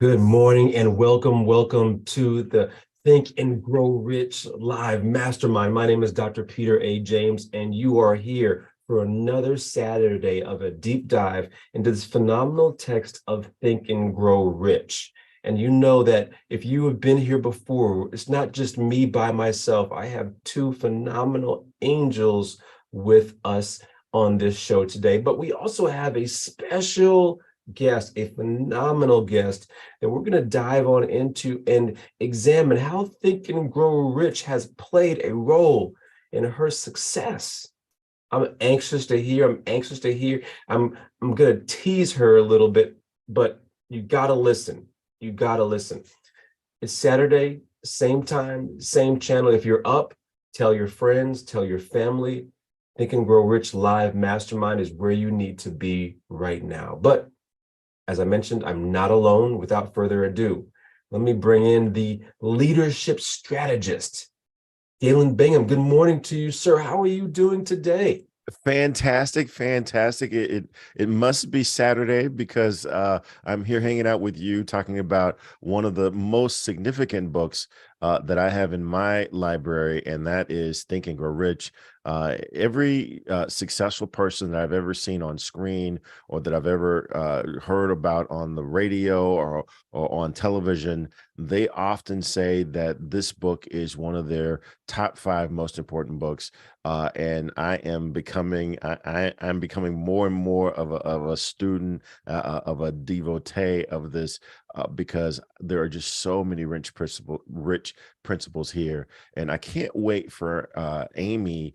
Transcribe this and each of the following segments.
Good morning and welcome to the Think and Grow Rich Live Mastermind. My name is Dr. Peter A. James, and you are here for another Saturday of a deep dive into this phenomenal text of Think and Grow Rich. And you know that if you have been here before, it's not just me by myself. I have two phenomenal angels with us on this show today, but we also have a special guest, a phenomenal guest that we're going to dive on into and examine how Think and Grow Rich has played a role in her success. I'm anxious to hear. I'm going to tease her a little bit, but you got to listen. You got to listen. It's Saturday, same time, same channel. If you're up, tell your friends, tell your family. Think and Grow Rich Live Mastermind is where you need to be right now. But as I mentioned, I'm not alone. Without further ado, let me bring in the leadership strategist, Galen Bingham. Good morning to you, sir. How are you doing today? Fantastic. It must be Saturday because I'm here hanging out with you talking about one of the most significant books that I have in my library, and that is Think and Grow Rich. Every successful person that I've ever seen on screen or that I've ever heard about on the radio or on television, they often say that this book is one of their top 5 most important books. And I'm becoming more and more of a student, of a devotee of this, because there are just so many rich principles here, and I can't wait for Amy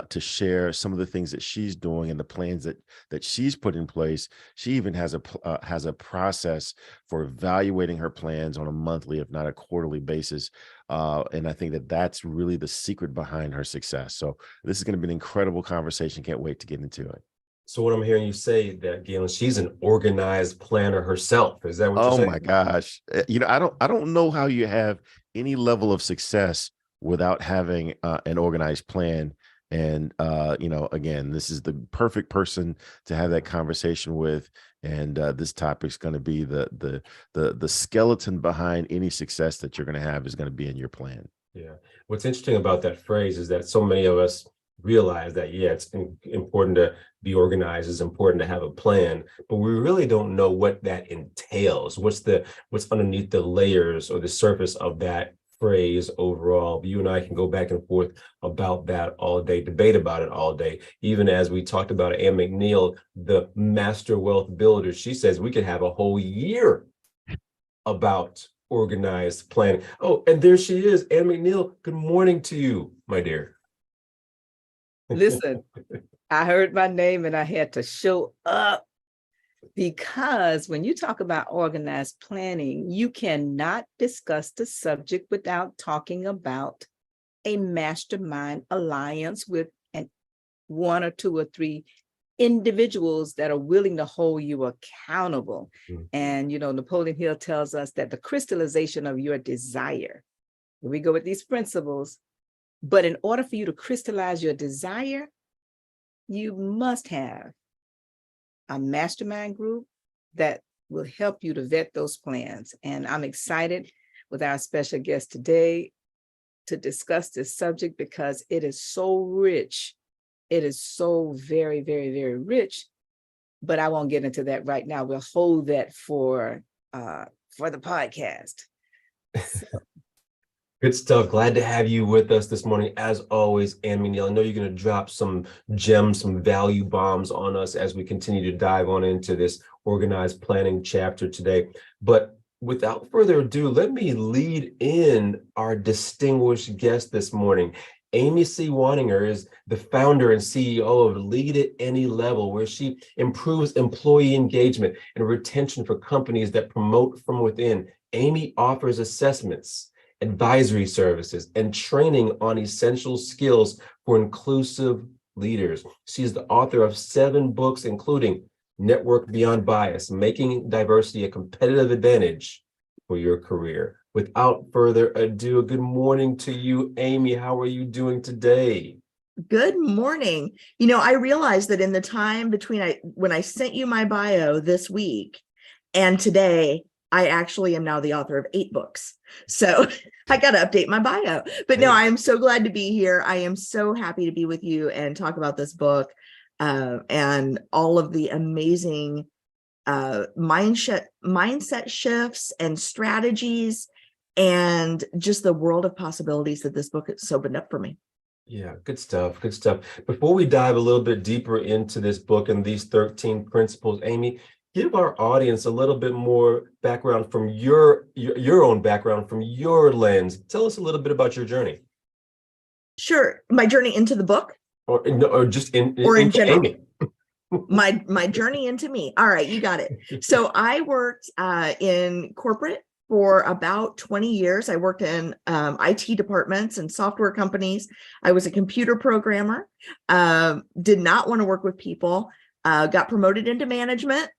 to share some of the things that she's doing and the plans that she's put in place. She even has a process for evaluating her plans on a monthly, if not a quarterly basis. And I think that that's really the secret behind her success. So this is going to be an incredible conversation. Can't wait to get into it. So what I'm hearing you say that, Galen, she's an organized planner herself. Is that what you're Oh saying? my gosh. I don't know how you have any level of success without having an organized plan. And again, this is the perfect person to have that conversation with. And this topic is going to be the skeleton behind any success that you're going to have is going to be in your plan. Yeah. What's interesting about that phrase is that so many of us realize that, yeah, it's important to be organized, it's important to have a plan, but we really don't know what that entails. What's underneath the layers or the surface of that phrase overall. You and I can go back and forth about that all day, debate about it all day. Even as we talked about Ann McNeil, the master wealth builder, she says we could have a whole year about organized planning. Oh, and there she is, Ann McNeil. Good morning to you, my dear. Listen, I heard my name and I had to show up because when you talk about organized planning, you cannot discuss the subject without talking about a mastermind alliance with one or two or three individuals that are willing to hold you accountable. And, Napoleon Hill tells us that the crystallization of your desire, we go with these principles, but in order for you to crystallize your desire, you must have a mastermind group that will help you to vet those plans. And I'm excited with our special guest today to discuss this subject because it is so rich. It is so very, very, very rich, but I won't get into that right now. We'll hold that for the podcast. Good stuff. Glad to have you with us this morning. As always, Ann McNeil, I know you're going to drop some gems, some value bombs on us as we continue to dive on into this organized planning chapter today. But without further ado, let me lead in our distinguished guest this morning. Amy C. Waninger is the founder and CEO of Lead at Any Level, where she improves employee engagement and retention for companies that promote from within. Amy offers assessments, advisory services, and training on essential skills for inclusive leaders. She is the author of 7 books, including Network Beyond Bias, Making Diversity a Competitive Advantage for Your Career. Without further ado, good morning to you, Amy. How are you doing today? Good morning. I realized that in the time between when I sent you my bio this week and today, I actually am now the author of 8 books. So I got to update my bio. But no, I am so glad to be here. I am so happy to be with you and talk about this book and all of the amazing mindset shifts and strategies and just the world of possibilities that this book has opened up for me. Yeah, good stuff. Good stuff. Before we dive a little bit deeper into this book and these 13 principles, Amy, give our audience a little bit more background from your own background, from your lens. Tell us a little bit about your journey. Sure. My journey into the book? Or just in general. Amy. my journey into me. All right, you got it. So I worked in corporate for about 20 years. I worked in IT departments and software companies. I was a computer programmer, did not want to work with people, got promoted into management,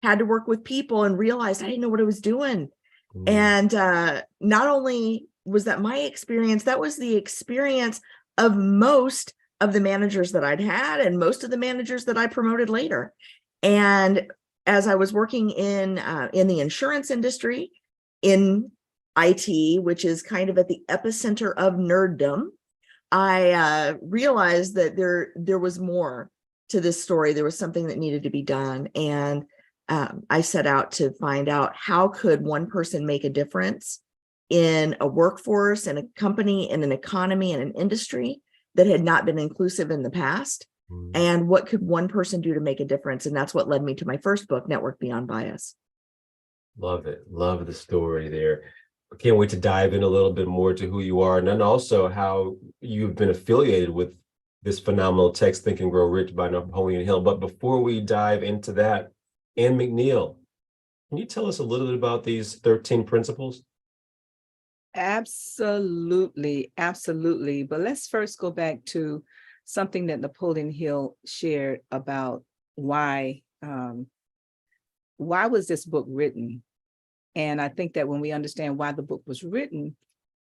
had to work with people and realized I didn't know what I was doing. And not only was that my experience, that was the experience of most of the managers that I'd had and most of the managers that I promoted later. And as I was working in the insurance industry, in IT, which is kind of at the epicenter of nerddom, I realized that there was more to this story. There was something that needed to be done. And I set out to find out how could one person make a difference in a workforce and a company and an economy and an industry that had not been inclusive in the past. And what could one person do to make a difference? And that's what led me to my first book, Network Beyond Bias. Love it. Love the story there. I can't wait to dive in a little bit more to who you are and then also how you've been affiliated with this phenomenal text, Think and Grow Rich by Napoleon Hill. But before we dive into that, Ann McNeil, can you tell us a little bit about these 13 principles? Absolutely, absolutely. But let's first go back to something that Napoleon Hill shared about why was this book written? And I think that when we understand why the book was written,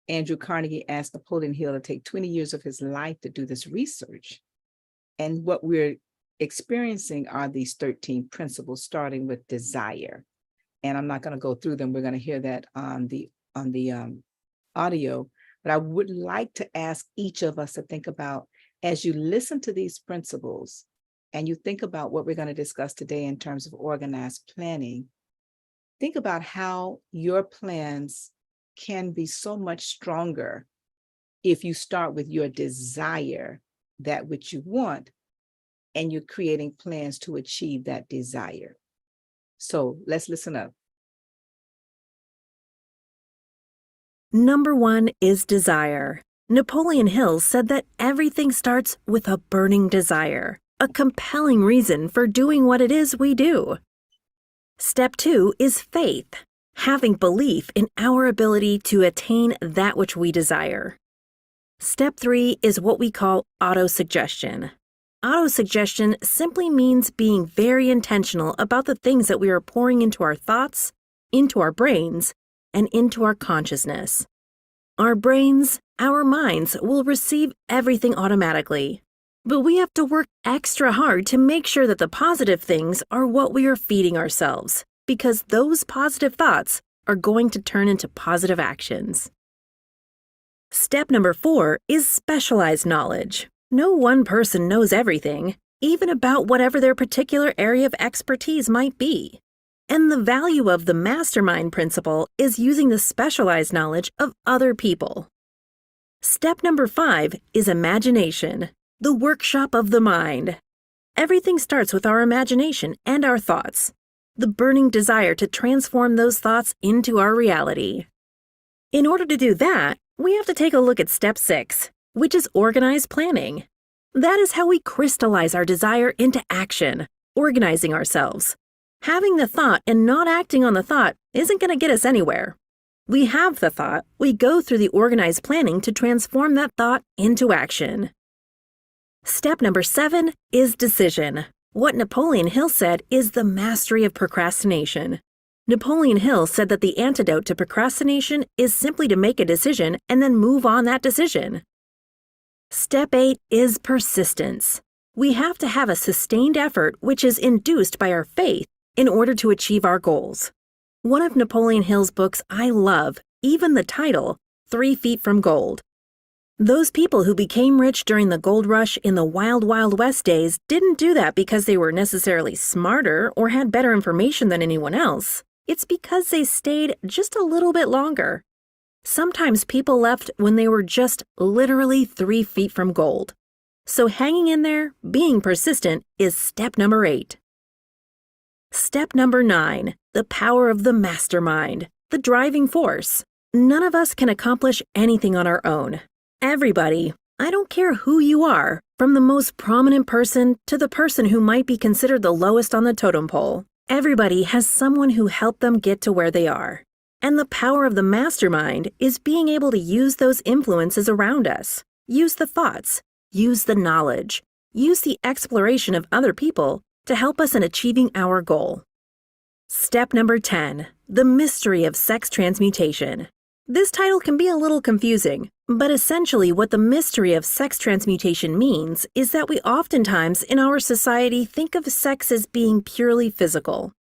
Andrew Carnegie asked Napoleon Hill to take 20 years of his life to do this research. And what we're experiencing are these 13 principles, starting with desire. And I'm not going to go through them. We're going to hear that on the audio. But I would like to ask each of us to think about, as you listen to these principles and you think about what we're going to discuss today in terms of organized planning, think about how your plans can be so much stronger if you start with your desire, that which you want, and you're creating plans to achieve that desire. So let's listen up. Number 1 is desire. Napoleon Hill said that everything starts with a burning desire, a compelling reason for doing what it is we do. Step 2 is faith, having belief in our ability to attain that which we desire. Step 3 is what we call autosuggestion. Autosuggestion simply means being very intentional about the things that we are pouring into our thoughts, into our brains, and into our consciousness. Our brains, our minds will receive everything automatically, but we have to work extra hard to make sure that the positive things are what we are feeding ourselves, because those positive thoughts are going to turn into positive actions. Step number 4 is specialized knowledge. No one person knows everything, even about whatever their particular area of expertise might be. And the value of the Mastermind principle is using the specialized knowledge of other people. Step number 5 is imagination, the workshop of the mind. Everything starts with our imagination and our thoughts, the burning desire to transform those thoughts into our reality. In order to do that, we have to take a look at step 6, which is organized planning. That is how we crystallize our desire into action, organizing ourselves. Having the thought and not acting on the thought isn't going to get us anywhere. We have the thought, we go through the organized planning to transform that thought into action. Step number 7 is decision. What Napoleon Hill said is the mastery of procrastination. Napoleon Hill said that the antidote to procrastination is simply to make a decision and then move on that decision. Step 8 is persistence. We have to have a sustained effort which is induced by our faith in order to achieve our goals. One of Napoleon Hill's books I love, even the title, 3 Feet from Gold. Those people who became rich during the gold rush in the wild, wild west days didn't do that because they were necessarily smarter or had better information than anyone else. It's because they stayed just a little bit longer. Sometimes people left when they were just literally 3 feet from gold. So hanging in there, being persistent, is step number 8. Step number 9, the power of the mastermind, the driving force. None of us can accomplish anything on our own. Everybody, I don't care who you are, from the most prominent person to the person who might be considered the lowest on the totem pole, everybody has someone who helped them get to where they are. And the power of the mastermind is being able to use those influences around us, use the thoughts, use the knowledge, use the exploration of other people to help us in achieving our goal. Step number 10, the mystery of sex transmutation. This title can be a little confusing, but essentially what the mystery of sex transmutation means is that we oftentimes in our society think of sex as being purely physical.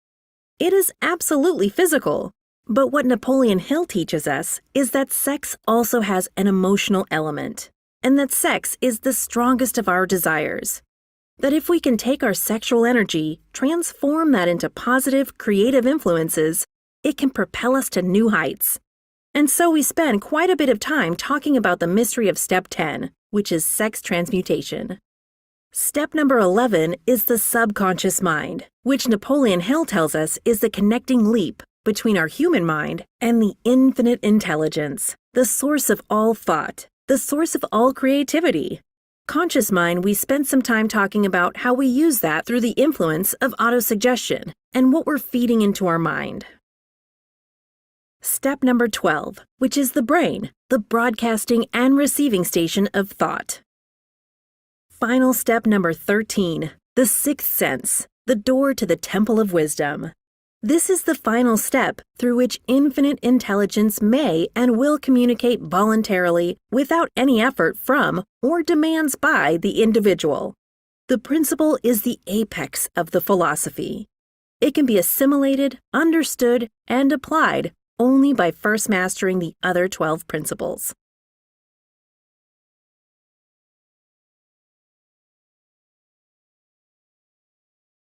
It is absolutely physical, but what Napoleon Hill teaches us is that sex also has an emotional element, and that sex is the strongest of our desires. That if we can take our sexual energy, transform that into positive, creative influences, it can propel us to new heights. And so we spend quite a bit of time talking about the mystery of step 10, which is sex transmutation. Step number 11 is the subconscious mind, which Napoleon Hill tells us is the connecting leap between our human mind and the infinite intelligence, the source of all thought, the source of all creativity. Conscious mind, we spent some time talking about how we use that through the influence of autosuggestion and what we're feeding into our mind. Step number 12, which is the brain, the broadcasting and receiving station of thought. Final step number 13, the sixth sense, the door to the temple of wisdom. This is the final step through which infinite intelligence may and will communicate voluntarily without any effort from or demands by the individual. The principle is the apex of the philosophy. It can be assimilated, understood, and applied only by first mastering the other 12 principles.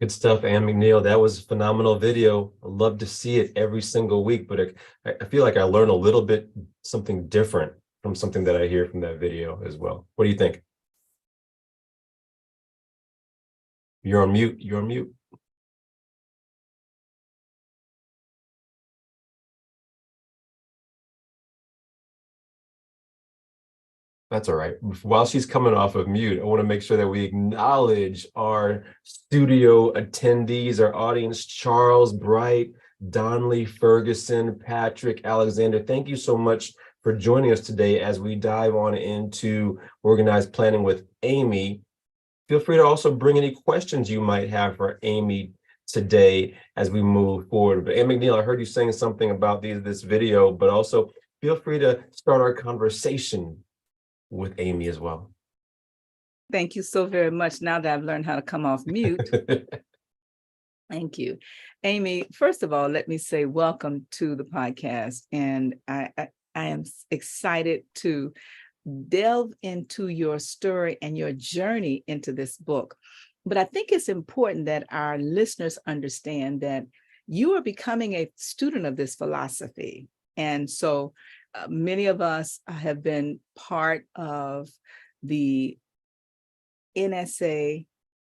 Good stuff, Ann McNeil. That was a phenomenal video. I love to see it every single week, but I feel like I learn a little bit something different from something that I hear from that video as well. What do you think? You're on mute. You're on mute. That's all right. While she's coming off of mute, I want to make sure that we acknowledge our studio attendees, our audience, Charles Bright, Donley Ferguson, Patrick Alexander. Thank you so much for joining us today as we dive on into organized planning with Amy. Feel free to also bring any questions you might have for Amy today as we move forward. But Ann McNeil, I heard you saying something about this video, but also feel free to start our conversation with Amy as well. Thank you so very much. Now that I've learned how to come off mute. Thank you. Amy, first of all, let me say welcome to the podcast. And I am excited to delve into your story and your journey into this book. But I think it's important that our listeners understand that you are becoming a student of this philosophy. And so many of us have been part of the NSA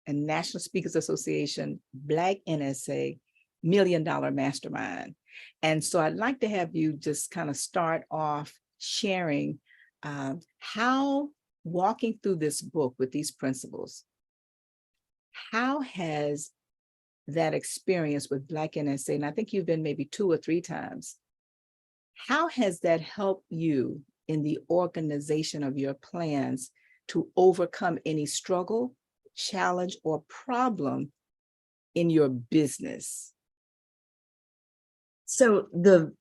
and National Speakers Association, Black NSA $1 Million Mastermind. And so I'd like to have you just kind of start off sharing how walking through this book with these principles, how has that experience with Black NSA, and I think you've been maybe 2 or 3 times, how has that helped you in the organization of your plans to overcome any struggle, challenge, or problem in your business? So the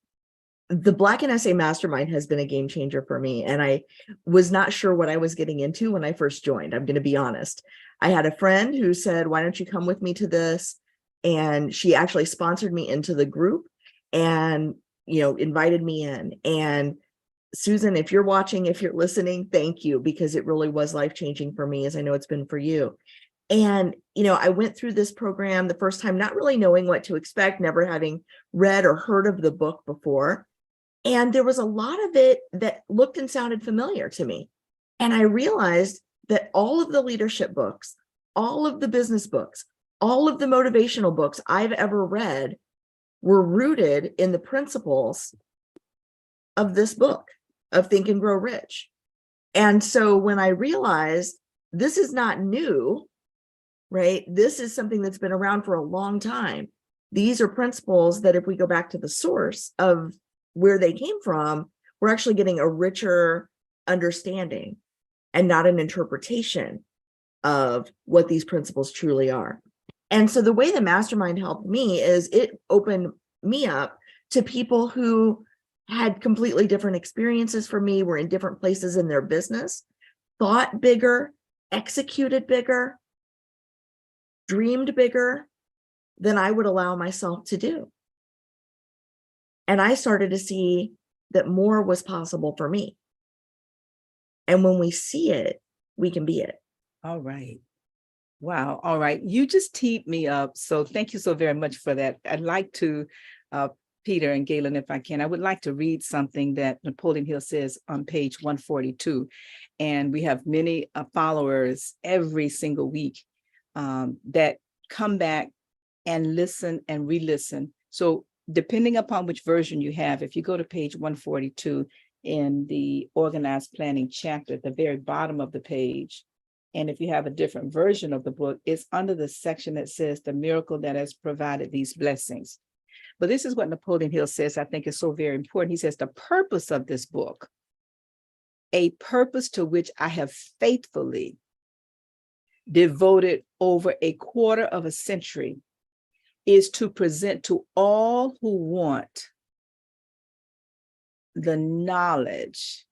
Black NSA Mastermind has been a game changer for me. And I was not sure what I was getting into when I first joined. I'm going to be honest. I had a friend who said, why don't you come with me to this? And she actually sponsored me into the group. and, invited me in. And Susan, if you're watching, if you're listening, thank you, because it really was life-changing for me, as I know it's been for you. And, I went through this program the first time, not really knowing what to expect, never having read or heard of the book before. And there was a lot of it that looked and sounded familiar to me. And I realized that all of the leadership books, all of the business books, all of the motivational books I've ever read were rooted in the principles of this book, of Think and Grow Rich. And so when I realized this is not new, right? This is something that's been around for a long time. These are principles that if we go back to the source of where they came from, we're actually getting a richer understanding and not an interpretation of what these principles truly are. And so the way the Mastermind helped me is it opened me up to people who had completely different experiences from me, were in different places in their business, thought bigger, executed bigger, dreamed bigger than I would allow myself to do. And I started to see that more was possible for me. And when we see it, we can be it. All right. Wow. All right. You just teed me up. So thank you so very much for that. I'd like to, Peter and Galen, if I can, I would like to read something that Napoleon Hill says on page 142. And we have many followers every single week that come back and listen and re-listen. So depending upon which version you have, if you go to page 142 in the organized planning chapter at the very bottom of the page, and if you have a different version of the book, it's under the section that says the miracle that has provided these blessings. But this is what Napoleon Hill says, I think is so very important. He says, the purpose of this book, a purpose to which I have faithfully devoted over a quarter of a century, is to present to all who want the knowledge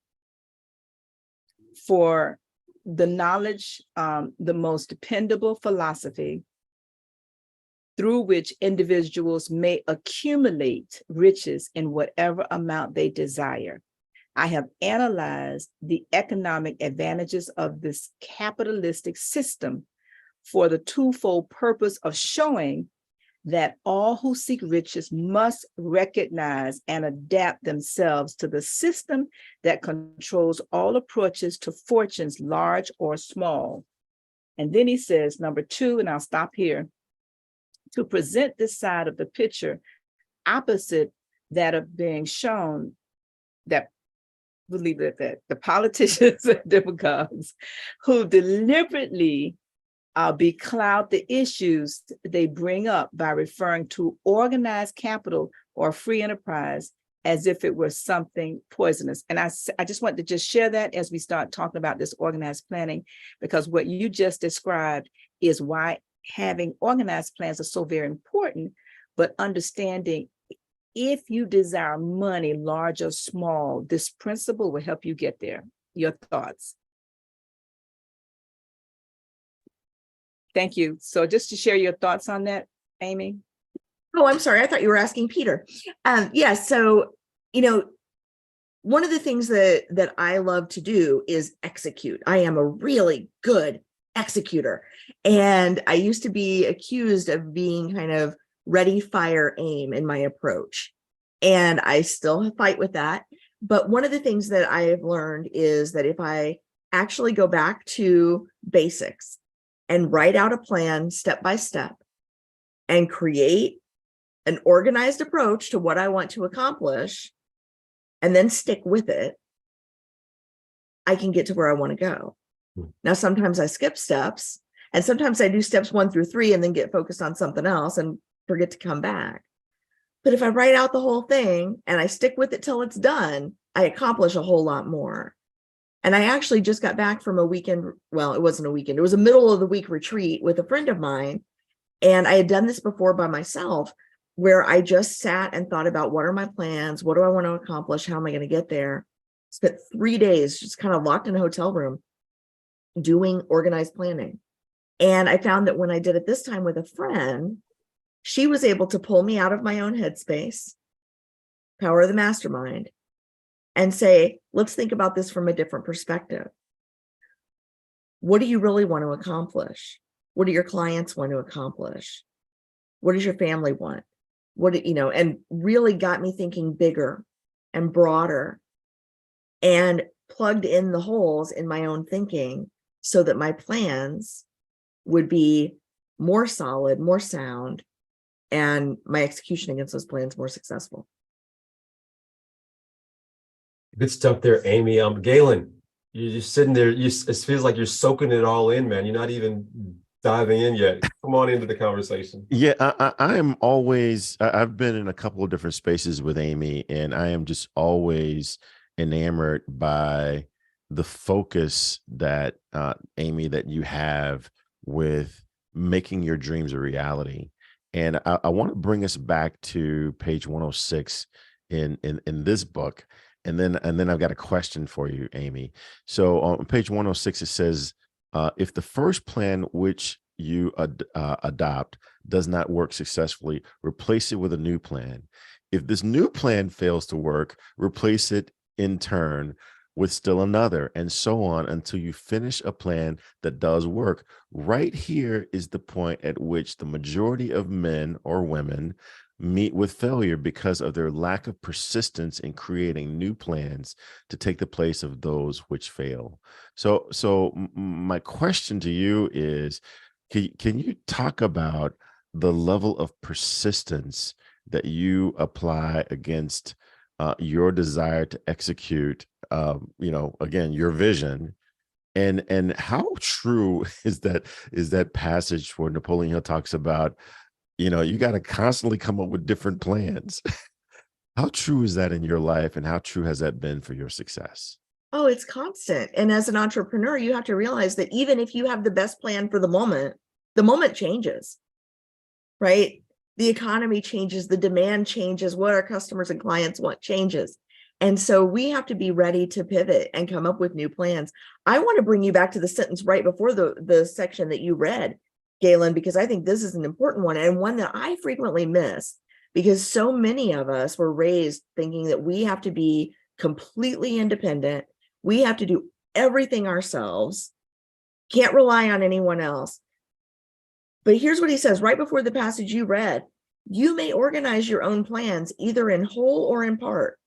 the most dependable philosophy through which individuals may accumulate riches in whatever amount they desire. I have analyzed the economic advantages of this capitalistic system for the twofold purpose of showing that all who seek riches must recognize and adapt themselves to the system that controls all approaches to fortunes, large or small. And then he says, number two, and I'll stop here, to present this side of the picture opposite that of being shown that, we'll leave it at that, the politicians and demagogues who deliberately becloud the issues they bring up by referring to organized capital or free enterprise as if it were something poisonous. And I just want to just share that as we start talking about this organized planning, because what you just described is why having organized plans is so very important, but understanding if you desire money, large or small, this principle will help you get there. Your thoughts? Thank you. So just to share your thoughts on that, Amy. Oh, I'm sorry. I thought you were asking Peter. Yeah. So, one of the things that I love to do is execute. I am a really good executor. And I used to be accused of being kind of ready, fire, aim in my approach. And I still fight with that. But one of the things that I have learned is that if I actually go back to basics and write out a plan step by step and create an organized approach to what I want to accomplish and then stick with it, I can get to where I want to go. Now, sometimes I skip steps, and sometimes I do steps 1 through 3 and then get focused on something else and forget to come back. But if I write out the whole thing and I stick with it till it's done, I accomplish a whole lot more. And I actually just got back from a weekend. Well, it wasn't a weekend. It was a middle of the week retreat with a friend of mine. And I had done this before by myself, where I just sat and thought about what are my plans? What do I want to accomplish? How am I going to get there? Spent 3 days just kind of locked in a hotel room doing organized planning. And I found that when I did it this time with a friend, she was able to pull me out of my own headspace power of the mastermind, and say, let's think about this from a different perspective. What do you really want to accomplish? What do your clients want to accomplish? What does your family want? And really got me thinking bigger and broader, and plugged in the holes in my own thinking so that my plans would be more solid, more sound, and my execution against those plans more successful. Good stuff there, Amy. Galen, you're just sitting there. It feels like you're soaking it all in, man. You're not even diving in yet. Come on into the conversation. Yeah, I am always, I've been in a couple of different spaces with Amy, and I am just always enamored by the focus that, Amy, that you have with making your dreams a reality. And I want to bring us back to page 106 in this book. And then I've got a question for you, Amy. So on page 106, it says, if the first plan which you adopt does not work successfully, replace it with a new plan. If this new plan fails to work, replace it in turn with still another, and so on until you finish a plan that does work. Right here is the point at which the majority of men or women meet with failure because of their lack of persistence in creating new plans to take the place of those which fail. So my question to you is, can you talk about the level of persistence that you apply against your desire to execute, again, your vision, and how true is that passage where Napoleon Hill talks about, you got to constantly come up with different plans. How true is that in your life, and how true has that been for your success? Oh, it's constant. And as an entrepreneur, you have to realize that even if you have the best plan for the moment changes, right? The economy changes, the demand changes, what our customers and clients want changes. And so we have to be ready to pivot and come up with new plans. I want to bring you back to the sentence right before the section that you read, Galen, because I think this is an important one, and one that I frequently miss, because so many of us were raised thinking that we have to be completely independent. We have to do everything ourselves, can't rely on anyone else. But here's what he says right before the passage you read: you may organize your own plans either in whole or in part,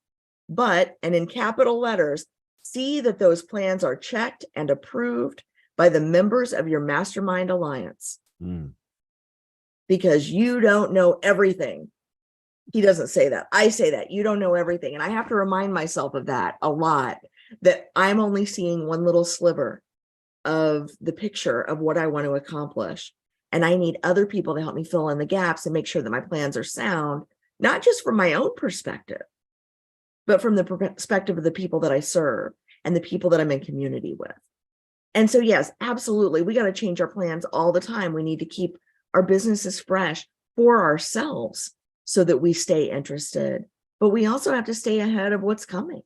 but, and in capital letters, see that those plans are checked and approved by the members of your Mastermind Alliance. Because you don't know everything. He doesn't say that. I say that. You don't know everything. And I have to remind myself of that a lot, that I'm only seeing one little sliver of the picture of what I want to accomplish. And I need other people to help me fill in the gaps and make sure that my plans are sound, not just from my own perspective, but from the perspective of the people that I serve and the people that I'm in community with. And so, yes, absolutely. We got to change our plans all the time. We need to keep our businesses fresh for ourselves so that we stay interested, but we also have to stay ahead of what's coming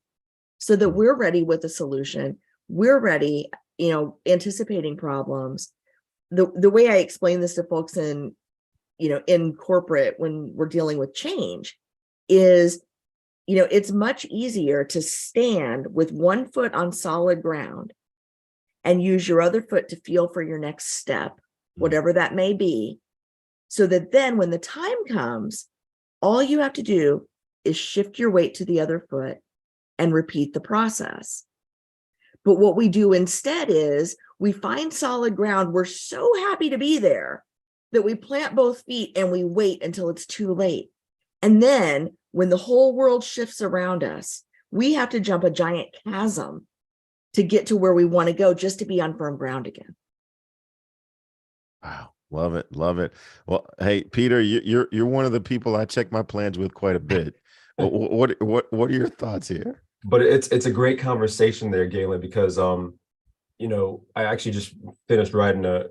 so that we're ready with a solution. We're ready, anticipating problems. The way I explain this to folks in corporate when we're dealing with change is, it's much easier to stand with one foot on solid ground and use your other foot to feel for your next step, whatever that may be, so that then when the time comes, all you have to do is shift your weight to the other foot and repeat the process. But what we do instead is we find solid ground. We're so happy to be there that we plant both feet and we wait until it's too late. And then when the whole world shifts around us, we have to jump a giant chasm to get to where we want to go, just to be on firm ground again. Wow. Love it. Love it. Well, hey, Peter, you're one of the people I check my plans with quite a bit. What are your thoughts here? But it's a great conversation there, Galen, because I actually just finished writing an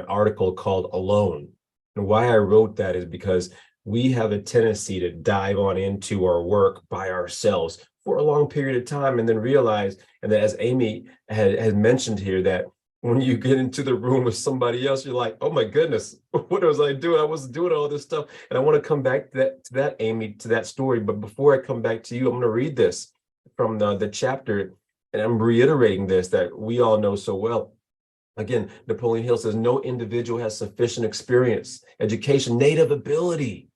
article called Alone. And why I wrote that is because we have a tendency to dive on into our work by ourselves for a long period of time and then realize, and that as Amy had mentioned here, that when you get into the room with somebody else, you're like, oh my goodness, what was I doing? I wasn't doing all this stuff. And I want to come back to that, Amy, to that story. But before I come back to you, I'm going to read this from the chapter. And I'm reiterating this that we all know so well. Again, Napoleon Hill says, no individual has sufficient experience, education, native ability,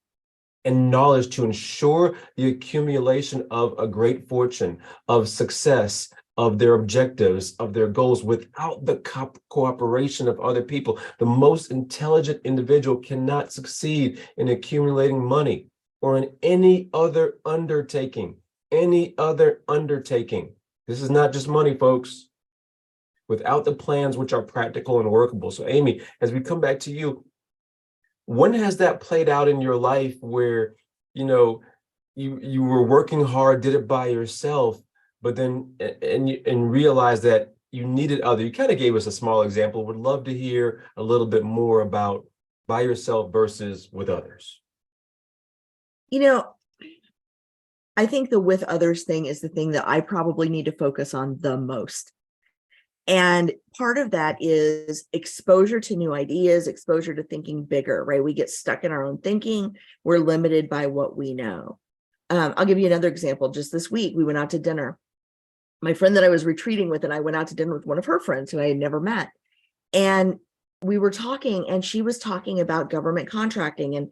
and knowledge to ensure the accumulation of a great fortune, of success, of their objectives, of their goals without the cooperation of other people. The most intelligent individual cannot succeed in accumulating money or in any other undertaking, This is not just money, folks, without the plans which are practical and workable. So Amy, as we come back to you, when has that played out in your life where, you were working hard, did it by yourself, but then and realized that you needed other? You kind of gave us a small example. Would love to hear a little bit more about by yourself versus with others. I think the with others thing is the thing that I probably need to focus on the most. And part of that is exposure to new ideas, exposure to thinking bigger, right? We get stuck in our own thinking. We're limited by what we know. I'll give you another example. Just this week, we went out to dinner. My friend that I was retreating with and I went out to dinner with one of her friends who I had never met. And we were talking, and she was talking about government contracting and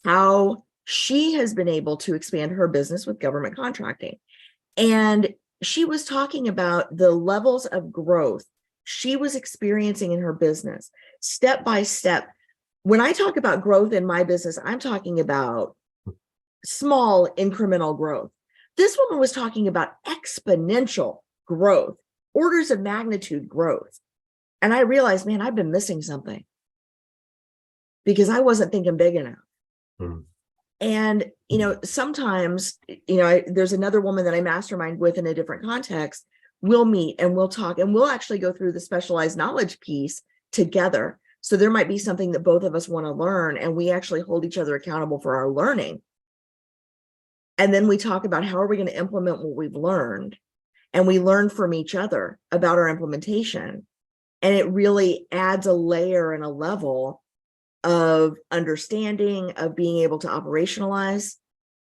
how she has been able to expand her business with government contracting. And she was talking about the levels of growth she was experiencing in her business, step by step. When I talk about growth in my business, I'm talking about small incremental growth. This woman was talking about exponential growth, orders of magnitude growth. And I realized, man, I've been missing something because I wasn't thinking big enough. Mm-hmm. And, sometimes, there's another woman that I mastermind with in a different context. We'll meet and we'll talk and we'll actually go through the specialized knowledge piece together. So there might be something that both of us want to learn, and we actually hold each other accountable for our learning. And then we talk about how are we going to implement what we've learned, and we learn from each other about our implementation. And it really adds a layer and a level of understanding, of being able to operationalize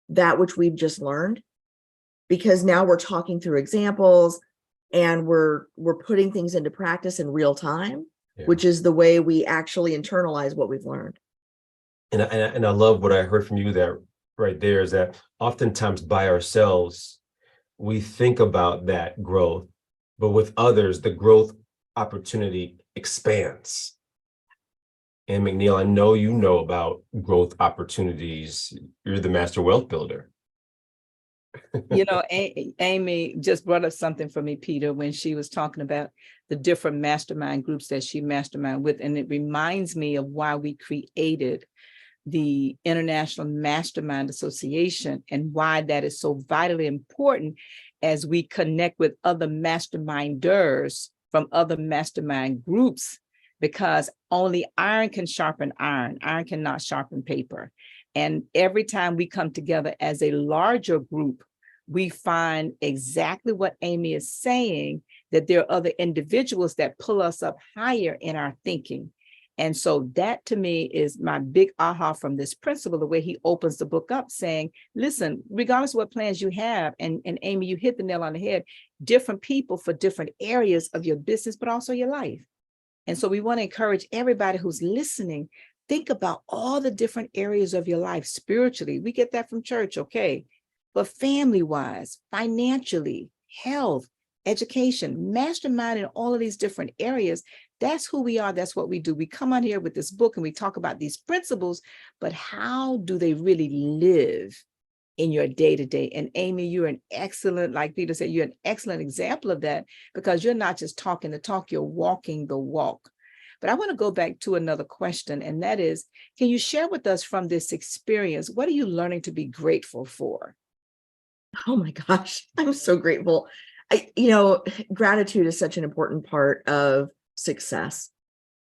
that which we've just learned, because now we're talking through examples and we're putting things into practice in real time, which is the way we actually internalize what we've learned. And I love what I heard from you there right there, is that oftentimes by ourselves, we think about that growth, but with others, the growth opportunity expands. And McNeil, I know you know about growth opportunities. You're the master wealth builder. Amy just brought up something for me, Peter, when she was talking about the different mastermind groups that she mastermind with. And it reminds me of why we created the International Mastermind Association and why that is so vitally important as we connect with other masterminders from other mastermind groups. Because only iron can sharpen iron. Iron cannot sharpen paper. And every time we come together as a larger group, we find exactly what Amy is saying, that there are other individuals that pull us up higher in our thinking. And so that to me is my big aha from this principle, the way he opens the book up saying, listen, regardless of what plans you have, and Amy, you hit the nail on the head, different people for different areas of your business, but also your life. And so we want to encourage everybody who's listening, think about all the different areas of your life spiritually. We get that from church, okay? But family-wise, financially, health, education, mastermind in all of these different areas. That's who we are. That's what we do. We come on here with this book and we talk about these principles, but how do they really live in your day-to-day? And Amy, you're an excellent, like Peter said, you're an excellent example of that, because you're not just talking the talk, you're walking the walk. But I want to go back to another question, and that is, can you share with us from this experience, what are you learning to be grateful for? Oh my gosh, I'm so grateful. Gratitude is such an important part of success,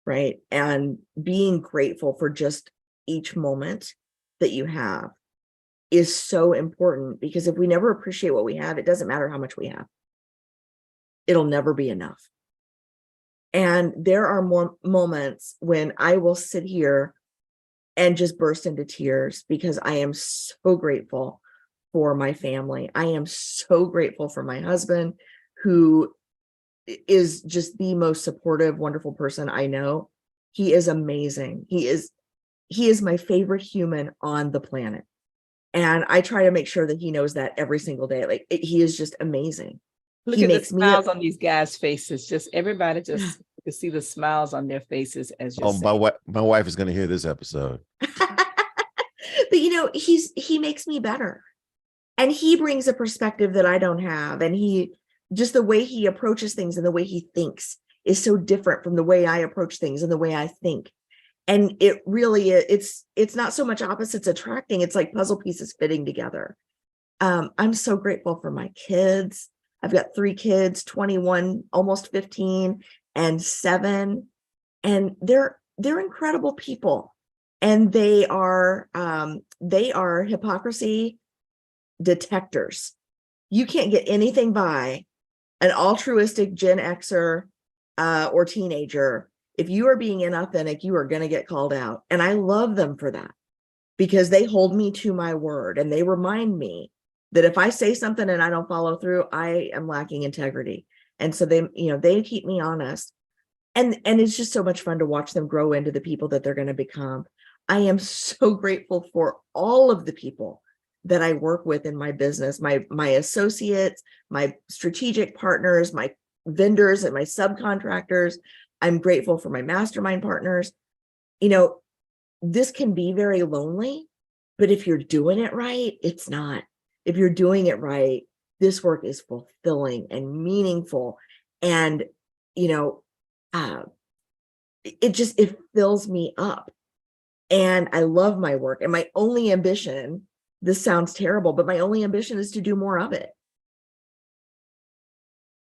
right? And being grateful for just each moment that you have is so important, because if we never appreciate what we have, it doesn't matter how much we have. It'll never be enough. And there are more moments when I will sit here and just burst into tears because I am so grateful for my family. I am so grateful for my husband, who is just the most supportive, wonderful person I know. He is amazing. He is my favorite human on the planet. And I try to make sure that he knows that every single day. Like he is just amazing. Look He at the makes me smiles on these guys' faces. Just everybody just you can see the smiles on their faces as you're Oh, saying. my wife is going to hear this episode. But he makes me better. And he brings a perspective that I don't have. And just the way he approaches things and the way he thinks is so different from the way I approach things and the way I think. And it really, it's not so much opposites attracting. It's like puzzle pieces fitting together. I'm so grateful for my kids. I've got 3 kids, 21, almost 15, and 7. And they're incredible people. And they are hypocrisy detectors. You can't get anything by an altruistic Gen Xer or teenager. If you are being inauthentic, you are going to get called out. And I love them for that, because they hold me to my word and they remind me that if I say something and I don't follow through, I am lacking integrity. And so they keep me honest. And it's just so much fun to watch them grow into the people that they're going to become. I am so grateful for all of the people that I work with in my business, my associates, my strategic partners, my vendors and my subcontractors. I'm grateful for my mastermind partners. This can be very lonely, but if you're doing it right, it's not. If you're doing it right, this work is fulfilling and meaningful. And, it fills me up. And I love my work. And my only ambition, this sounds terrible, but my only ambition is to do more of it.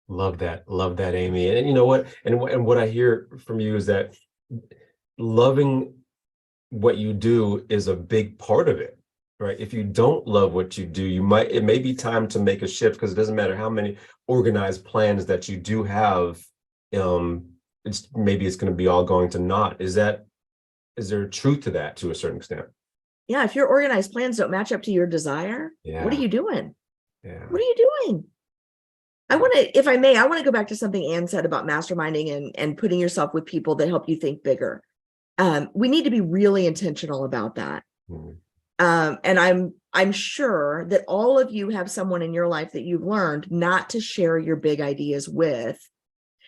Love that, Amy. And you know what? And what I hear from you is that loving what you do is a big part of it, right? If you don't love what you do, it may be time to make a shift, because it doesn't matter how many organized plans that you do have. It's going to be all going to naught. Is there truth to that to a certain extent? Yeah. If your organized plans don't match up to your desire, what are you doing? Yeah. What are you doing? If I may, I want to go back to something Ann said about masterminding and putting yourself with people that help you think bigger. We need to be really intentional about that. Mm. And I'm sure that all of you have someone in your life that you've learned not to share your big ideas with,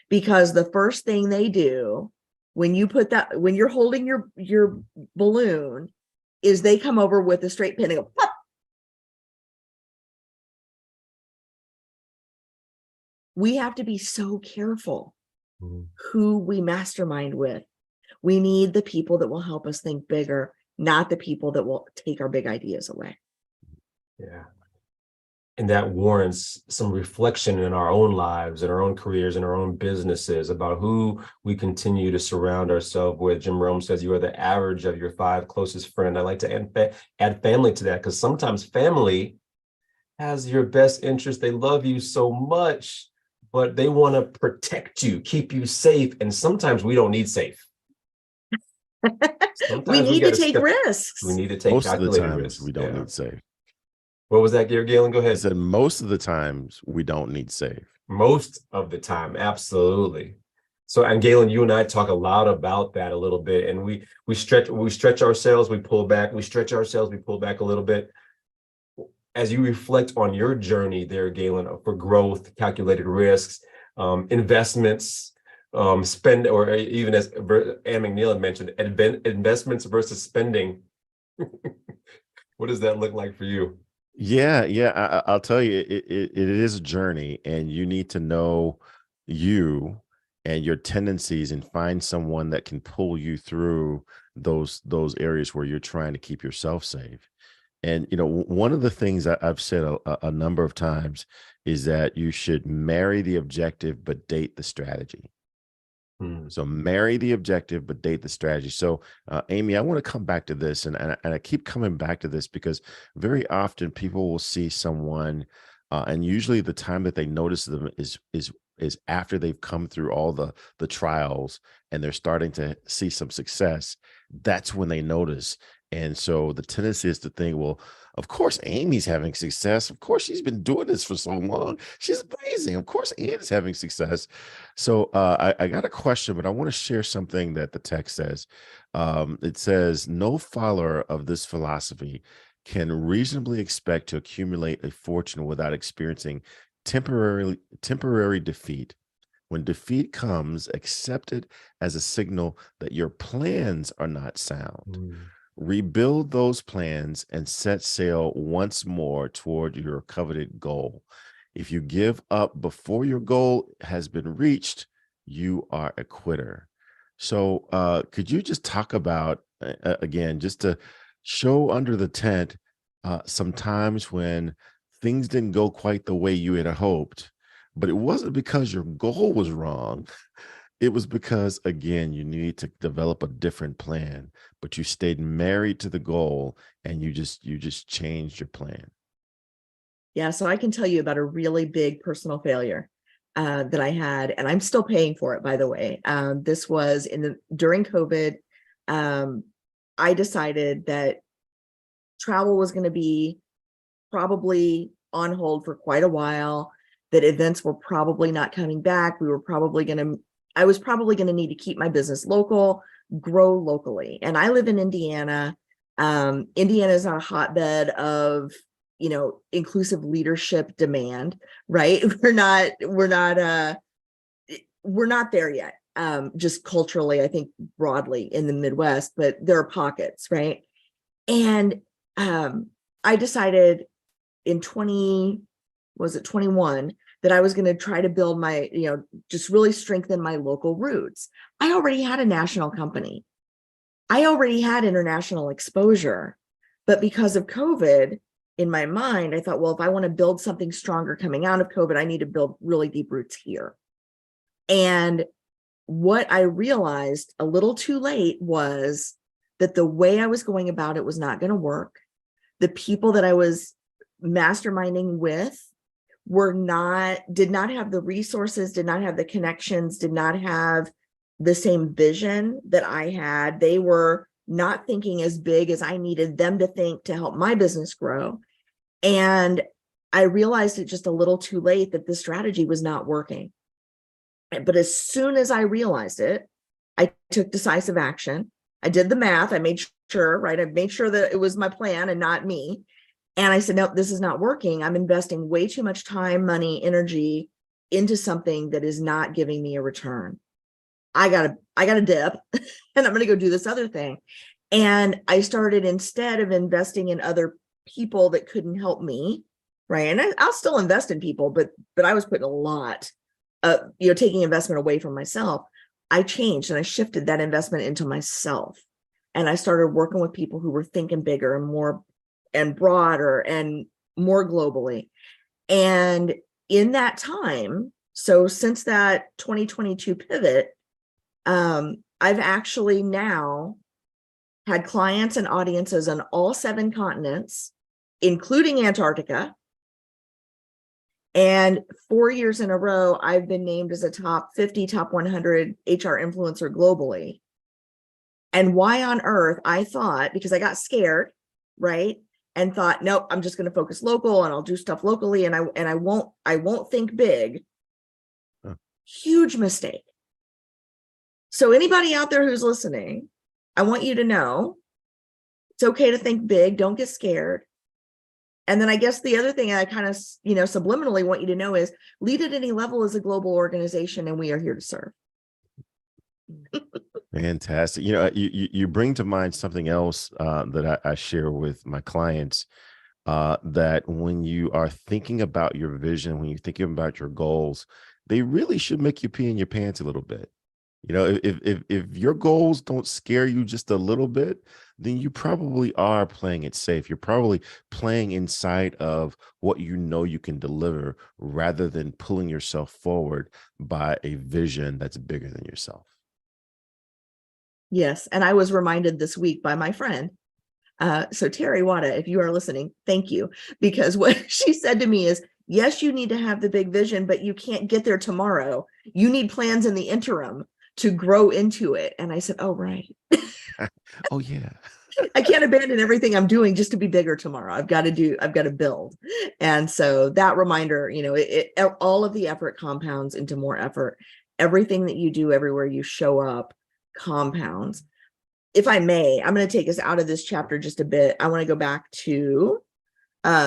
because the first thing they do when you're holding your balloon is they come over with a straight pin and go, pop. We have to be so careful who we mastermind with. We need the people that will help us think bigger, not the people that will take our big ideas away. Yeah. And that warrants some reflection in our own lives, in our own careers, in our own businesses, about who we continue to surround ourselves with. Jim Rome says you are the average of your 5 closest friends. I like to add family to that, because sometimes family has your best interest. They love you so much, but they want to protect you, keep you safe. And sometimes we don't need safe. We need to take risks. We need to take Most of the calculated times risks. we don't need safe. What was that, Galen? Go I ahead. said most of the times we don't need safe. Most of the time, absolutely. So, and Galen, you and I talk a lot about that a little bit, and we stretch ourselves, we pull back, we stretch ourselves, we pull back a little bit. As you reflect on your journey there, Galen, for growth, calculated risks, investments, spend, or even as Ann McNeil had mentioned, investments versus spending. What does that look like for you? Yeah. I'll tell you, it is a journey, and you need to know you and your tendencies and find someone that can pull you through those areas where you're trying to keep yourself safe. And one of the things that I've said a number of times is that you should marry the objective but date the strategy. So marry the objective, but date the strategy. So, Amy, I want to come back to this, and I keep coming back to this because very often people will see someone, and usually the time that they notice them is is after they've come through all the trials and they're starting to see some success, that's when they notice. And so the tendency is to think, well, of course, Amy's having success. Of course, she's been doing this for so long. She's amazing. Of course, Anne's having success. So I got a question, but I want to share something that the text says. It says, no follower of this philosophy can reasonably expect to accumulate a fortune without experiencing temporary defeat. When defeat comes, accept it as a signal that your plans are not sound. Rebuild those plans and set sail once more toward your coveted goal. If you give up before your goal has been reached, you are a quitter. So could you just talk about, again, just to show under the tent, some times when things didn't go quite the way you had hoped, but it wasn't because your goal was wrong. It was because, again, you need to develop a different plan, but you stayed married to the goal and you just changed your plan. Yeah, so I can tell you about a really big personal failure that I had, and I'm still paying for it, by the way. This was during COVID. I decided that travel was going to be probably on hold for quite a while, that events were probably not coming back. I was probably going to need to keep my business local, grow locally. And I live in Indiana. Indiana is not a hotbed of, inclusive leadership demand, right? We're not there yet. Just culturally, I think broadly in the Midwest, but there are pockets, right? And I decided in 21 that I was going to try to build my, just really strengthen my local roots. I already had a national company. I already had international exposure, but because of COVID, in my mind, I thought, well, if I want to build something stronger coming out of COVID, I need to build really deep roots here. And what I realized a little too late was that the way I was going about it was not going to work. The people that I was masterminding with did not have the resources, did not have the connections, did not have the same vision that I had. They were not thinking as big as I needed them to think to help my business grow. And I realized it just a little too late that this strategy was not working. But as soon as I realized it, I took decisive action. I did the math. I made sure, right? I made sure that it was my plan and not me. And I said, no, this is not working. I'm investing way too much time, money, energy into something that is not giving me a return. I got to dip and I'm going to go do this other thing. And I started, instead of investing in other people that couldn't help me, right? And I'll still invest in people, but I was putting a lot of, taking investment away from myself. I changed and I shifted that investment into myself. And I started working with people who were thinking bigger and more and broader and more globally. And in that time, so since that 2022 pivot, I've actually now had clients and audiences on all 7 continents, including Antarctica. And 4 years in a row, I've been named as a top 50, top 100 HR influencer globally. And why on earth? I thought, because I got scared, right? And thought, nope, I'm just going to focus local and I'll do stuff locally and I won't think big. Huh. Huge mistake. So anybody out there who's listening, I want you to know it's okay to think big. Don't get scared. And then I guess the other thing I kind of, subliminally want you to know is Lead at Any Level is a global organization and we are here to serve. Fantastic. You bring to mind something else that I share with my clients, that when you are thinking about your vision, when you're thinking about your goals, they really should make you pee in your pants a little bit. If your goals don't scare you just a little bit, then you probably are playing it safe. You're probably playing inside of what you can deliver rather than pulling yourself forward by a vision that's bigger than yourself. Yes. And I was reminded this week by my friend. So Terry Wada, if you are listening, thank you. Because what she said to me is, Yes, you need to have the big vision, but you can't get there tomorrow. You need plans in the interim to grow into it. And I said, oh, right. Oh, yeah. I can't abandon everything I'm doing just to be bigger tomorrow. I've got to build. And so that reminder, all of the effort compounds into more effort. Everything that you do, everywhere you show up, compounds. If I may, I'm going to take us out of this chapter just a bit. I want to go back to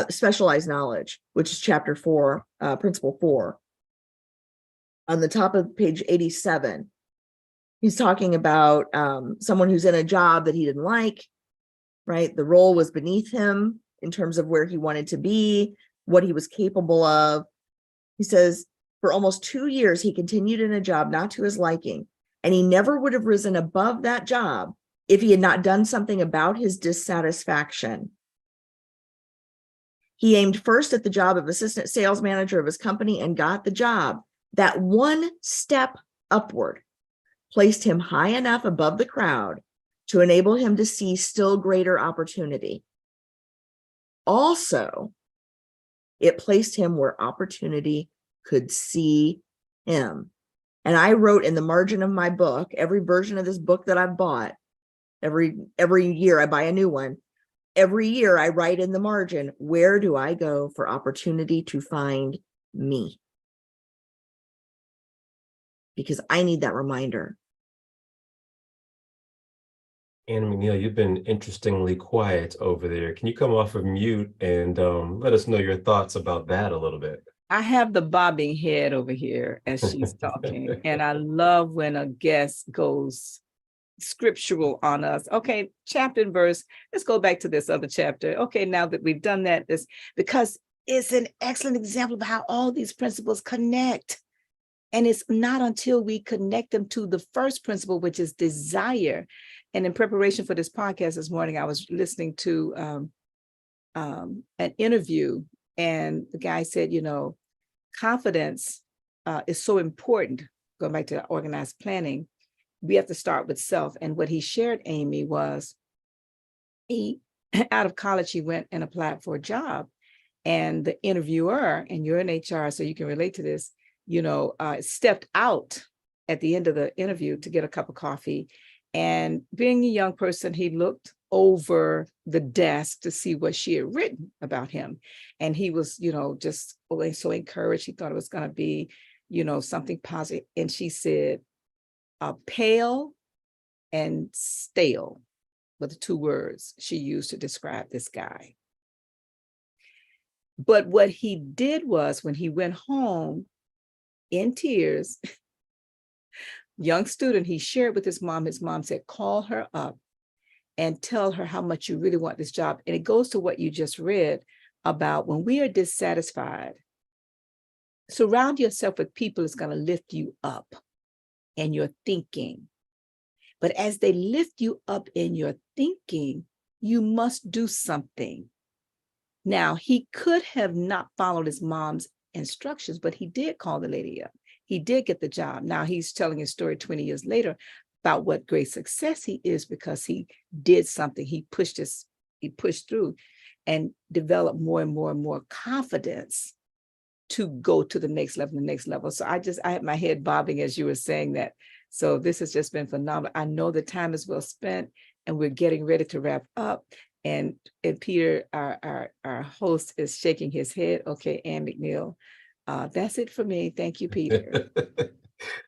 specialized knowledge, which is chapter 4, principle 4. On the top of page 87, he's talking about someone who's in a job that he didn't like, right? The role was beneath him in terms of where he wanted to be, what he was capable of. He says, for almost 2 years, he continued in a job not to his liking, and he never would have risen above that job if he had not done something about his dissatisfaction. He aimed first at the job of assistant sales manager of his company and got the job. That one step upward placed him high enough above the crowd to enable him to see still greater opportunity. Also, it placed him where opportunity could see him. And I wrote in the margin of my book, every version of this book that I've bought, every year I buy a new one. Every year I write in the margin, where do I go for opportunity to find me? Because I need that reminder. Anna McNeil, you've been interestingly quiet over there. Can you come off of mute and let us know your thoughts about that a little bit? I have the bobbing head over here as she's talking, and I love when a guest goes scriptural on us. Okay, chapter and verse. Let's go back to this other chapter. Okay, now that we've done that, because it's an excellent example of how all these principles connect. And it's not until we connect them to the first principle, which is desire. And in preparation for this podcast this morning, I was listening to an interview, and the guy said, confidence is so important. Going back to organized planning, we have to start with self. And what he shared, Amy, was he, out of college, he went and applied for a job. And the interviewer, and you're in HR, so you can relate to this, stepped out at the end of the interview to get a cup of coffee. And being a young person, he looked over the desk to see what she had written about him. And he was, just so encouraged. He thought it was going to be, something positive. And she said, pale and stale were the 2 words she used to describe this guy. But what he did was, when he went home in tears, young student, he shared with his mom said, call her up and tell her how much you really want this job. And it goes to what you just read about when we are dissatisfied, surround yourself with people that's going to lift you up in your thinking. But as they lift you up in your thinking, you must do something. Now, he could have not followed his mom's instructions, but he did call the lady up. He did get the job. Now he's telling his story 20 years later about what great success he is because he did something. He pushed through and developed more and more and more confidence to go to the next level. So I had my head bobbing as you were saying that. So this has just been phenomenal. I know the time is well spent and we're getting ready to wrap up. And Peter, our host, is shaking his head. Okay, Ann McNeil. That's it for me. Thank you, Peter.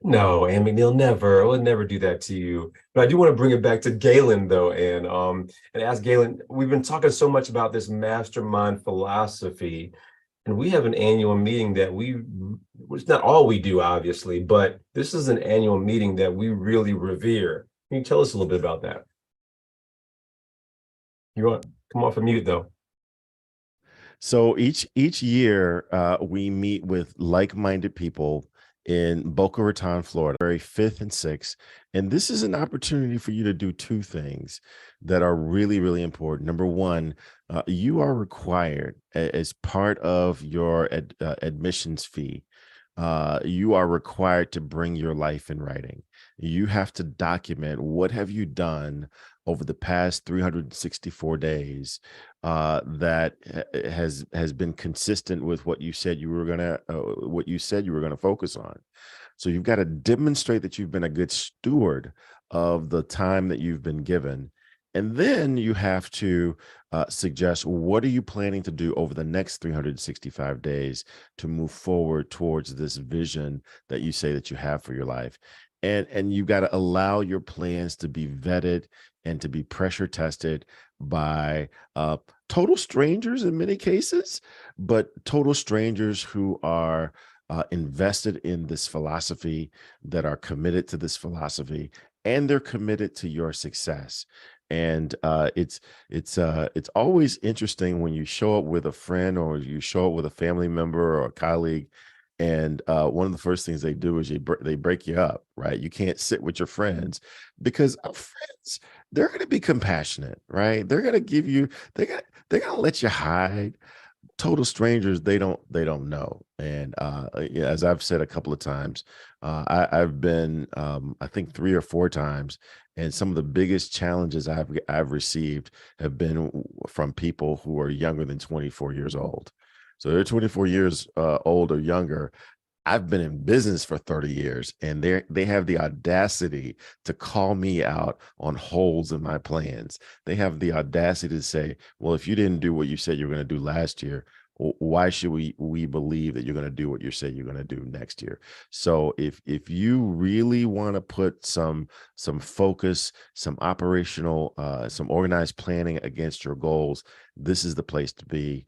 No, Ann McNeil, never. I would never do that to you. But I do want to bring it back to Galen, though, and ask Galen, we've been talking so much about this mastermind philosophy, and we have an annual meeting that it's not all we do, obviously, but this is an annual meeting that we really revere. Can you tell us a little bit about that? You want to come off of mute, though. So each year we meet with like-minded people in Boca Raton, Florida, February 5th and 6th. And this is an opportunity for you to do 2 things that are really, really important. Number one, you are required as part of your admissions fee. You are required to bring your life in writing. You have to document what have you done over the past 364 days that has been consistent with what you said you were gonna focus on. So you've got to demonstrate that you've been a good steward of the time that you've been given. And then you have to suggest, what are you planning to do over the next 365 days to move forward towards this vision that you say that you have for your life? And you've got to allow your plans to be vetted and to be pressure tested by total strangers in many cases, but total strangers who are invested in this philosophy, that are committed to this philosophy, and they're committed to your success. And it's always interesting when you show up with a friend or you show up with a family member or a colleague, and one of the first things they do is they break you up, right? You can't sit with your friends because our friends, they're going to be compassionate, right? They're going to give you, they're going to let you hide. Total strangers, they don't know. And yeah, as I've said a couple of times, I've been I think 3 or 4 times, and some of the biggest challenges I've received have been from people who are younger than 24 years old. So they're 24 years old or younger. I've been in business for 30 years, and they have the audacity to call me out on holes in my plans. They have the audacity to say, well, if you didn't do what you said you were going to do last year, why should we believe that you're going to do what you say you're going to do next year? So if you really want to put some focus, some operational, some organized planning against your goals, this is the place to be.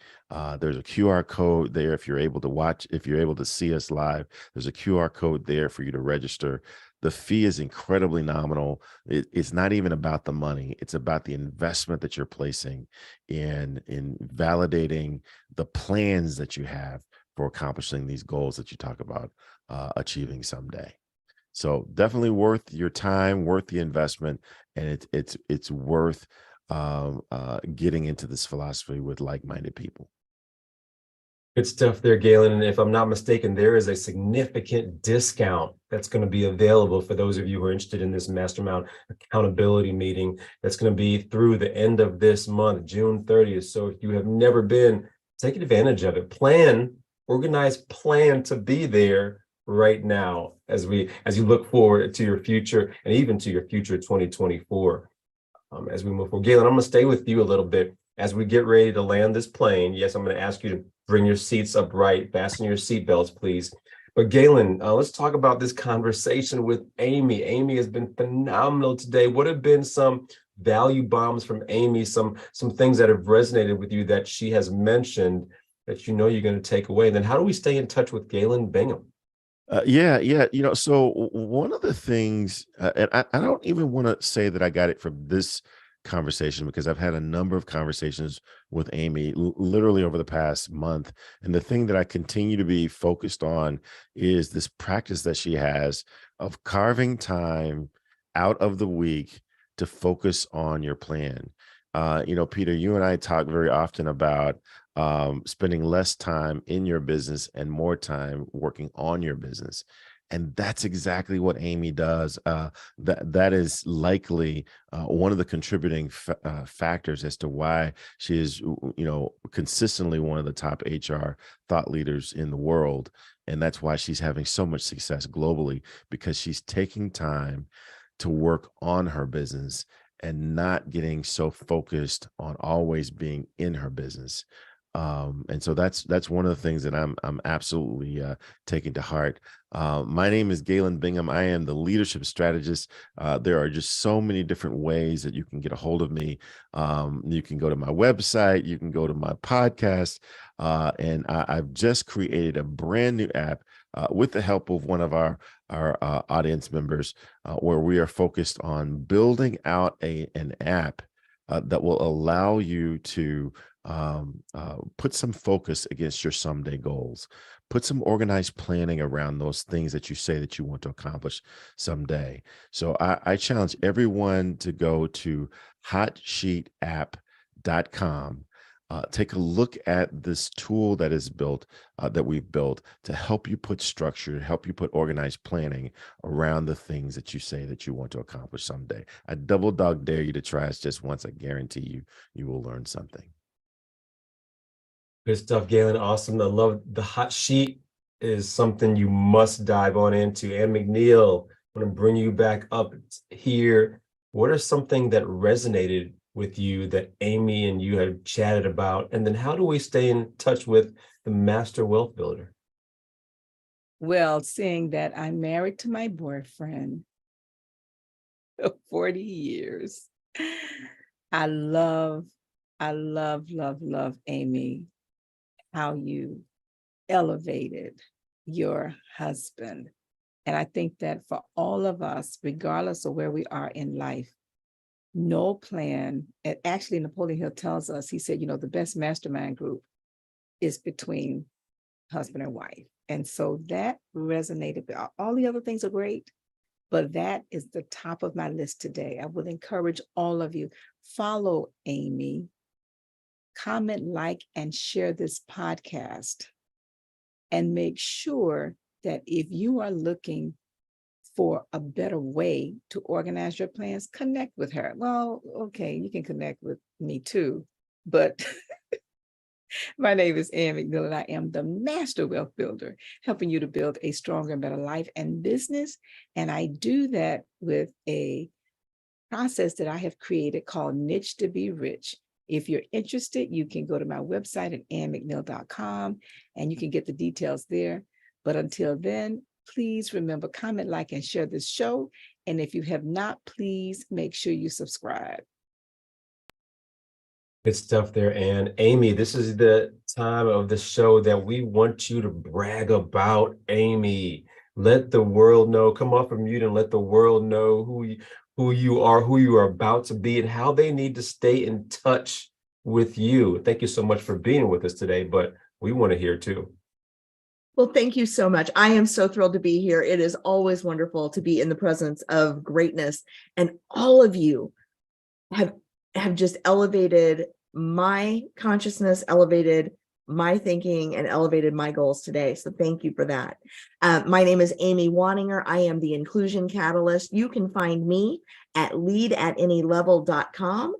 There's a QR code there if you're able to watch, if you're able to see us live. There's a QR code there for you to register. The fee is incredibly nominal. It's not even about the money. It's about the investment that you're placing in validating the plans that you have for accomplishing these goals that you talk about achieving someday. So definitely worth your time, worth the investment, and it's worth getting into this philosophy with like-minded people. Good stuff there, Galen. And if I'm not mistaken, there is a significant discount that's going to be available for those of you who are interested in this Mastermind accountability meeting. That's going to be through the end of this month, June 30th. So if you have never been, take advantage of it. Organize plan to be there right now as you look forward to your future and even to your future 2024. As we move forward. Galen, I'm going to stay with you a little bit as we get ready to land this plane. Yes, I'm going to ask you to bring your seats upright, fasten your seatbelts, please. But Galen, let's talk about this conversation with Amy. Amy has been phenomenal today. What have been some value bombs from Amy, some things that have resonated with you that she has mentioned that you know you're going to take away? And then how do we stay in touch with Galen Bingham? Yeah. So one of the things, and I don't even want to say that I got it from this conversation, because I've had a number of conversations with Amy literally over the past month. And the thing that I continue to be focused on is this practice that she has of carving time out of the week to focus on your plan. Peter, you and I talk very often about spending less time in your business and more time working on your business. And that's exactly what Amy does. That is likely one of the contributing factors as to why she is, consistently one of the top HR thought leaders in the world. And that's why she's having so much success globally, because she's taking time to work on her business and not getting so focused on always being in her business. And so that's one of the things that I'm absolutely taking to heart. My name is Galen Bingham. I am the leadership strategist. There are just so many different ways that you can get a hold of me. You can go to my website, you can go to my podcast, and I've just created a brand new app with the help of one of our audience members, where we are focused on building out an app that will allow you to put some focus against your someday goals, put some organized planning around those things that you say that you want to accomplish someday. So I challenge everyone to go to hotsheetapp.com take a look at this tool that is built, that we've built to help you put structure, help you put organized planning around the things that you say that you want to accomplish someday. I double dog dare you to try us just once. I guarantee you will learn something. Good stuff, Galen. Awesome. I love the hot sheet is something you must dive on into. And McNeil, I'm going to bring you back up here. What are something that resonated with you that Amy and you had chatted about? And then how do we stay in touch with the Master Wealth Builder? Well, seeing that I'm married to my boyfriend of 40 years, I love, love, Amy, how you elevated your husband. And I think that for all of us, regardless of where we are in life, no plan, and actually Napoleon Hill tells us, he said, the best mastermind group is between husband and wife. And so that resonated. All the other things are great, but that is the top of my list today. I would encourage all of you, follow Amy, comment, like, and share this podcast, and make sure that if you are looking for a better way to organize your plans, connect with her. Well, okay, you can connect with me too, but my name is Ann McNeil, and I am the Master Wealth Builder, helping you to build a stronger and better life and business. And I do that with a process that I have created called Niche to Be Rich. If you're interested, you can go to my website at annmcneil.com and you can get the details there. But until then, please remember, comment, like, and share this show. And if you have not, please make sure you subscribe. Good stuff there. And Amy, this is the time of the show that we want you to brag about. Amy, let the world know, come off of mute and let the world know who you are, who you are about to be, and how they need to stay in touch with you. Thank you so much for being with us today, but we want to hear too. Well, thank you so much. I am so thrilled to be here. It is always wonderful to be in the presence of greatness, and all of you have just elevated my consciousness, elevated my thinking, and elevated my goals today. So thank you for that. My name is Amy WANINGER. I am the Inclusion Catalyst. You can find me at leadatanylevel.com.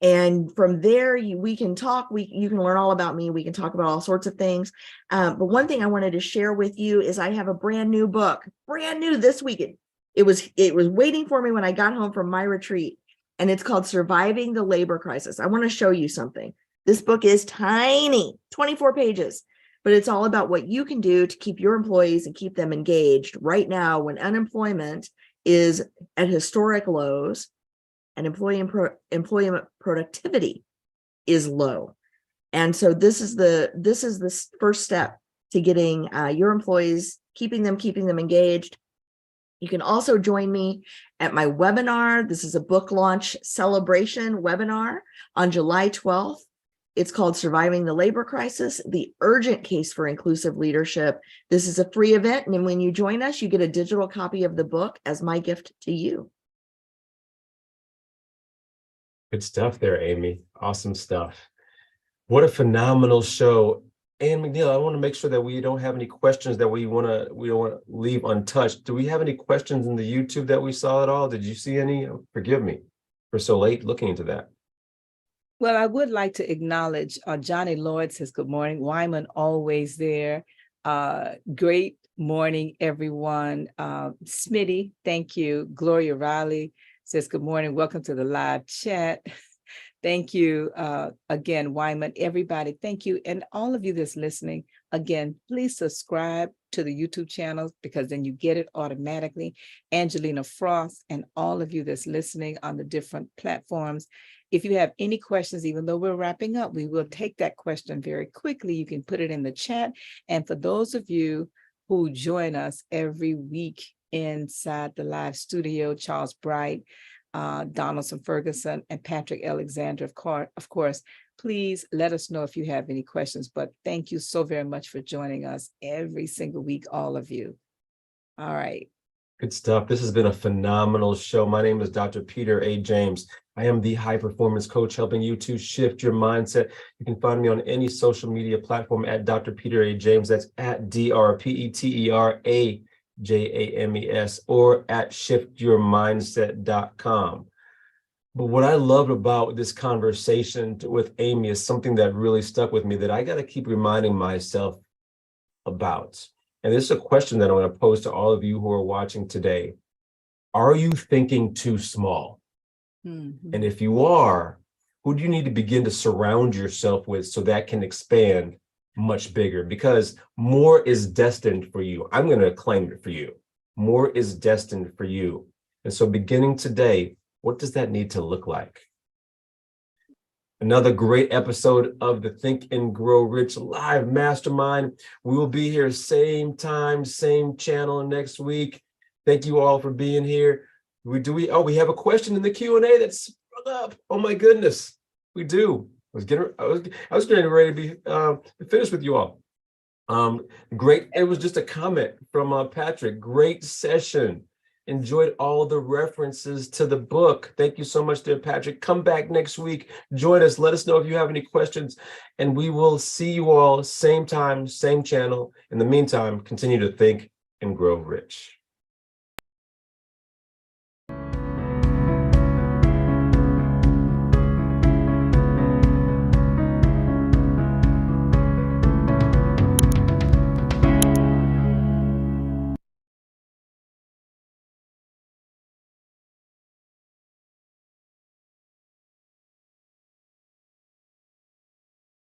And from there, we can talk. You can learn all about me. We can talk about all sorts of things. But one thing I wanted to share with you is I have a brand new book, brand new this week. It was waiting for me when I got home from my retreat, and it's called Surviving the Labor Crisis. I want to show you something. This book is tiny, 24 pages, but it's all about what you can do to keep your employees and keep them engaged right now when unemployment is at historic lows and employment productivity is low. And so this is the first step to getting your employees, keeping them engaged. You can also join me at my webinar. This is a book launch celebration webinar on July 12th. It's called Surviving the Labor Crisis, the Urgent Case for Inclusive Leadership. This is a free event, and when you join us, you get a digital copy of the book as my gift to you. Good stuff there, Amy. Awesome stuff. What a phenomenal show. And McNeil, I want to make sure that we don't have any questions that we don't want to leave untouched. Do we have any questions in the YouTube that we saw at all? Did you see any? Forgive me for so late looking into that. Well, I would like to acknowledge Johnny Lloyd says, good morning. Wyman, always there. Great morning, everyone. Smitty, thank you. Gloria Riley says, good morning. Welcome to the live chat. Thank you again, Wyman, everybody. Thank you. And all of you that's listening, again, please subscribe to the YouTube channel because then you get it automatically. Angelina Frost and all of you that's listening on the different platforms. If you have any questions, even though we're wrapping up, we will take that question very quickly. You can put it in the chat. And for those of you who join us every week inside the live studio, Charles Bright, Donaldson Ferguson, and Patrick Alexander, of course, please let us know if you have any questions. But thank you so very much for joining us every single week, all of you. All right. Good stuff. This has been a phenomenal show. My name is Dr. Peter A. James. I am the high performance coach helping you to shift your mindset. You can find me on any social media platform at Dr. Peter A. James. That's at DrPeterAJames or at shiftyourmindset.com. But what I loved about this conversation with Amy is something that really stuck with me that I got to keep reminding myself about. And this is a question that I'm going to pose to all of you who are watching today. Are you thinking too small? Mhm. And if you are, who do you need to begin to surround yourself with so that can expand much bigger? Because more is destined for you. I'm going to claim it for you. More is destined for you. And so beginning today, what does that need to look like? Another great episode of the Think and Grow Rich Live Mastermind. We will be here same time, same channel next week. Thank you all for being here. We have a question in the Q&A that's sprung up. Oh my goodness, we do. I was getting ready to be finished with you all. Great. It was just a comment from Patrick. Great session. Enjoyed all the references to the book. Thank you so much, dear Patrick. Come back next week. Join us. Let us know if you have any questions, and we will see you all same time, same channel. In the meantime, continue to think and grow rich.